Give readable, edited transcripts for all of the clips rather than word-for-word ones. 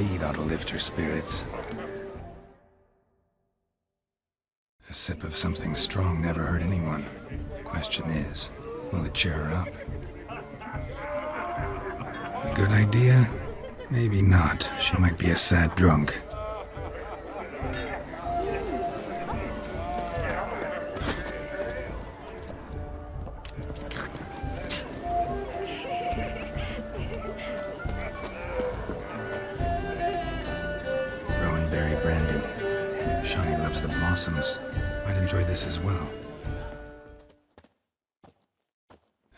indeed ought to lift her spirits. A sip of something strong never hurt anyone. Question is, will it cheer her up? Good idea? Maybe not. She might be a sad drunk. Berry brandy. Shawnee loves the blossoms. Might enjoy this as well.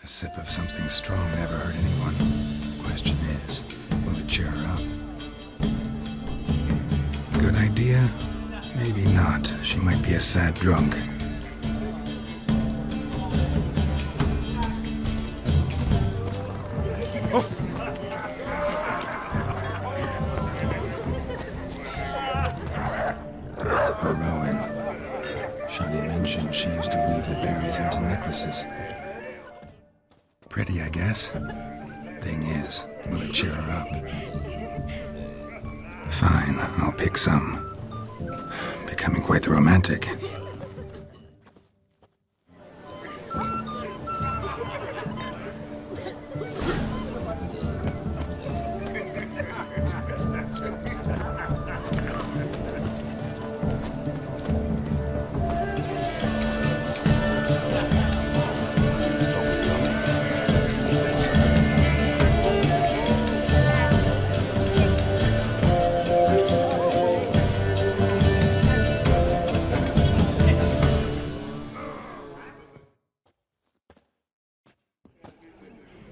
A sip of something strong never hurt anyone. Question is, will it cheer her up? Good idea? Maybe not. She might be a sad drunk. She used to weave the berries into necklaces. Pretty, I guess. Thing is, will it cheer her up? Fine, I'll pick some. Becoming quite the romantic.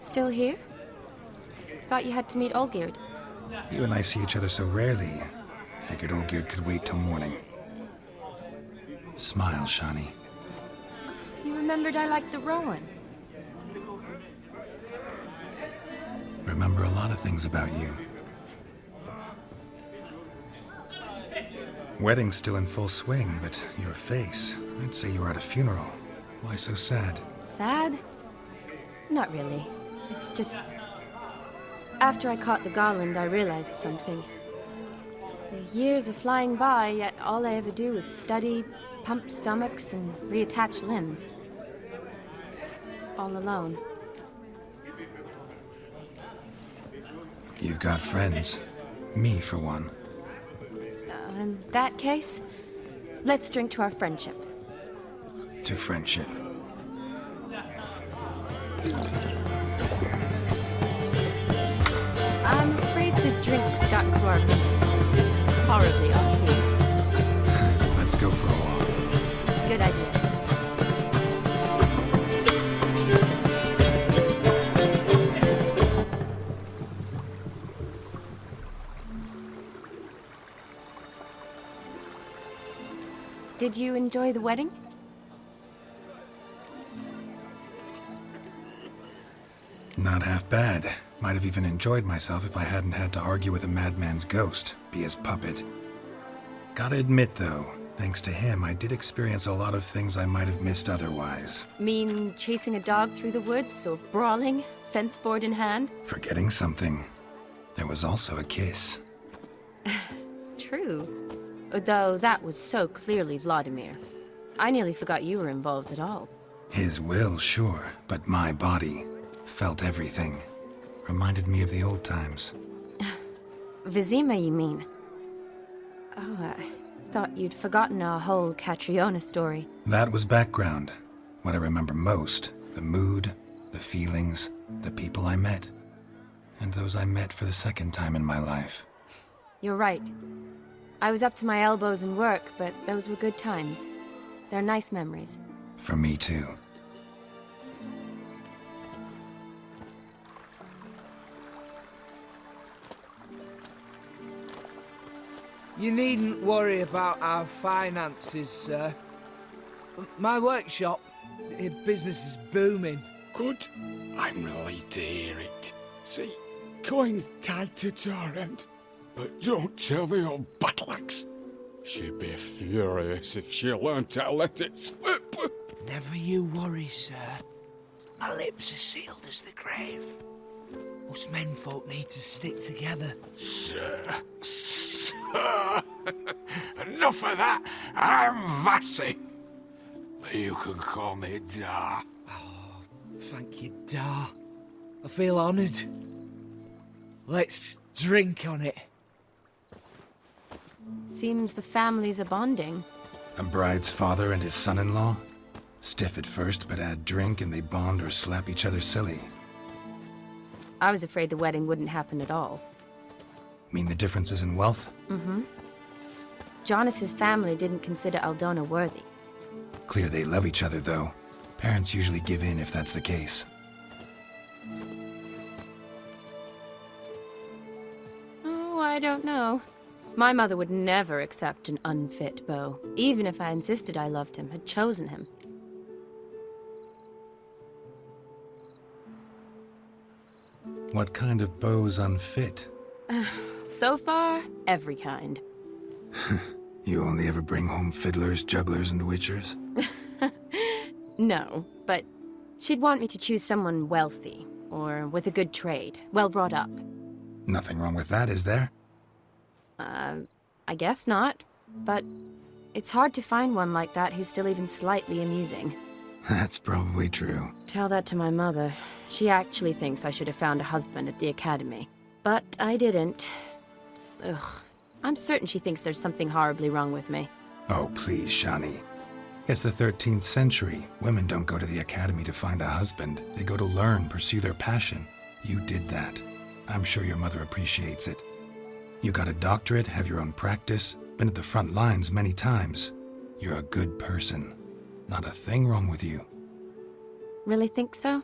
Still here? Thought you had to meet Olgierd. You and I see each other so rarely. Figured Olgierd could wait till morning. Smile, Shawnee. You remembered I liked the Rowan. Remember a lot of things about you. Wedding's still in full swing, but your face, I'd say you were at a funeral. Why so sad? Sad? Not really. It's just... After I caught the garland, I realized something. The years are flying by, yet all I ever do is study, pump stomachs, and reattach limbs. All alone. You've got friends. Me, for one. In that case, let's drink to our friendship. To friendship. I'm afraid the drink's gotten to our principles. Horribly off key. Let's go for a walk. Good idea. Did you enjoy the wedding? Not half bad. Might have even enjoyed myself if I hadn't had to argue with a madman's ghost, be his puppet. Gotta admit, though, thanks to him, I did experience a lot of things I might have missed otherwise. Mean chasing a dog through the woods, or brawling, fence board in hand? Forgetting something. There was also a kiss. True. Though that was so clearly Vladimir. I nearly forgot you were involved at all. His will, sure, but my body felt everything. Reminded me of the old times. Vizima, you mean? Oh, I thought you'd forgotten our whole Catriona story. That was background. What I remember most, the mood, the feelings, the people I met. And those I met for the second time in my life. You're right. I was up to my elbows in work, but those were good times. They're nice memories. For me, too. You needn't worry about our finances, sir. My workshop, business is booming. Good. I'm relieved to hear it. See, coin's tied to Torrent. But don't tell the old battleaxe. She'd be furious if she learned to let it slip. Never you worry, sir. My lips are sealed as the grave. Us menfolk need to stick together. Sir. Enough of that. I'm Vassy. But you can call me Dar. Thank you, Dar. I feel honoured. Let's drink on it. Seems the families are bonding. A bride's father and his son-in-law? Stiff at first, but add drink and they bond or slap each other silly. I was afraid the wedding wouldn't happen at all. Mean the differences in wealth? Mm-hmm. Jonas's family didn't consider Aldona worthy. Clear they love each other, though. Parents usually give in if that's the case. Oh, I don't know. My mother would never accept an unfit beau, even if I insisted I loved him, had chosen him. What kind of beau's unfit? So far, every kind. You only ever bring home fiddlers, jugglers, and witchers? No, but she'd want me to choose someone wealthy, or with a good trade, well brought up. Nothing wrong with that, is there? I guess not, but it's hard to find one like that who's still even slightly amusing. That's probably true. Tell that to my mother. She actually thinks I should have found a husband at the academy. But I didn't. Ugh. I'm certain she thinks there's something horribly wrong with me. Oh, please, Shani. It's the 13th century. Women don't go to the academy to find a husband. They go to learn, pursue their passion. You did that. I'm sure your mother appreciates it. You got a doctorate, have your own practice, been at the front lines many times. You're a good person. Not a thing wrong with you. Really think so?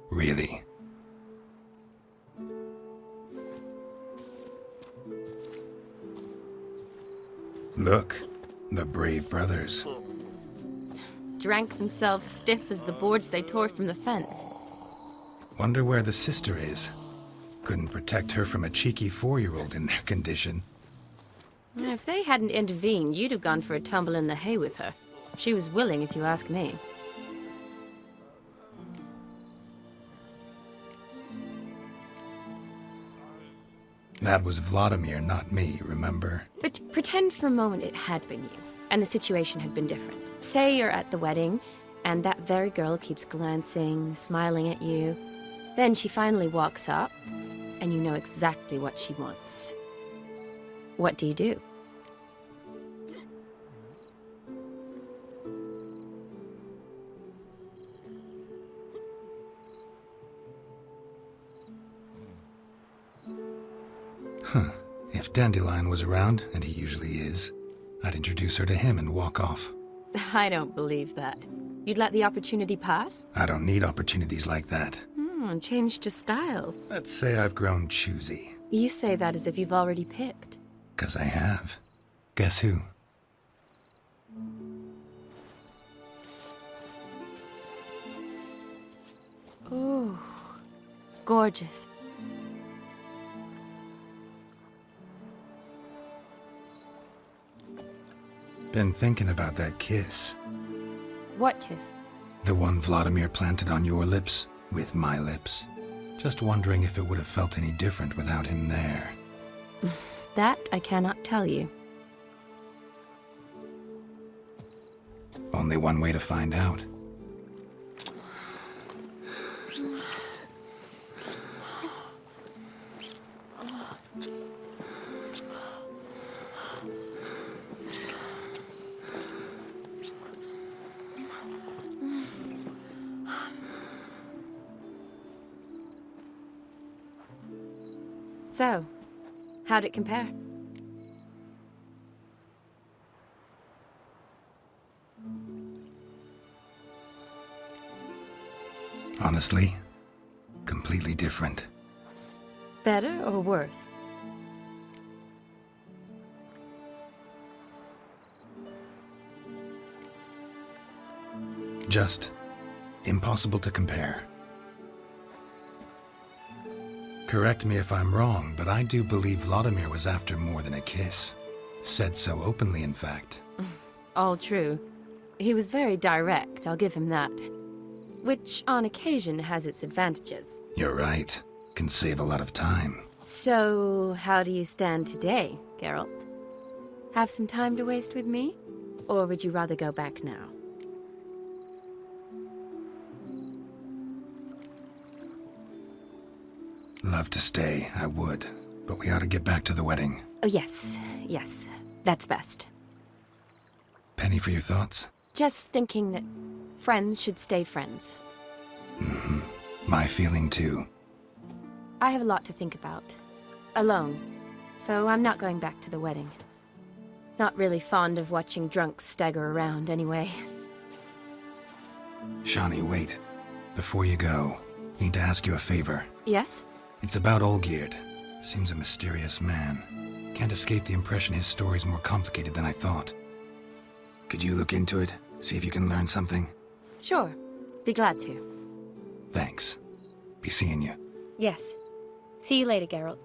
Really. Look, the brave brothers. Drank themselves stiff as the boards they tore from the fence. Wonder where the sister is. Couldn't protect her from a cheeky 4-year-old in their condition. If they hadn't intervened, you'd have gone for a tumble in the hay with her. She was willing, if you ask me. That was Vladimir, not me, remember? But pretend for a moment it had been you, and the situation had been different. Say you're at the wedding, and that very girl keeps glancing, smiling at you. Then she finally walks up, and you know exactly what she wants. What do you do? If Dandelion was around, and he usually is, I'd introduce her to him and walk off. I don't believe that. You'd let the opportunity pass? I don't need opportunities like that. Changed your style. Let's say I've grown choosy. You say that as if you've already picked. 'Cause I have. Guess who? Oh, gorgeous. Been thinking about that kiss. What kiss? The one Vladimir planted on your lips, with my lips. Just wondering if it would have felt any different without him there. That I cannot tell you. Only one way to find out. So, how'd it compare? Honestly, completely different. Better or worse? Just impossible to compare. Correct me if I'm wrong, but I do believe Vladimir was after more than a kiss. Said so openly, in fact. All true. He was very direct, I'll give him that. Which, on occasion, has its advantages. You're right. Can save a lot of time. So, how do you stand today, Geralt? Have some time to waste with me? Or would you rather go back now? Love to stay, I would. But we ought to get back to the wedding. Oh, yes. Yes. That's best. Penny for your thoughts? Just thinking that friends should stay friends. My feeling too. I have a lot to think about. Alone. So I'm not going back to the wedding. Not really fond of watching drunks stagger around, anyway. Shani, wait. Before you go, need to ask you a favor. Yes? It's about Olgierd. Seems a mysterious man. Can't escape the impression his story's more complicated than I thought. Could you look into it? See if you can learn something? Sure. Be glad to. Thanks. Be seeing you. Yes. See you later, Geralt.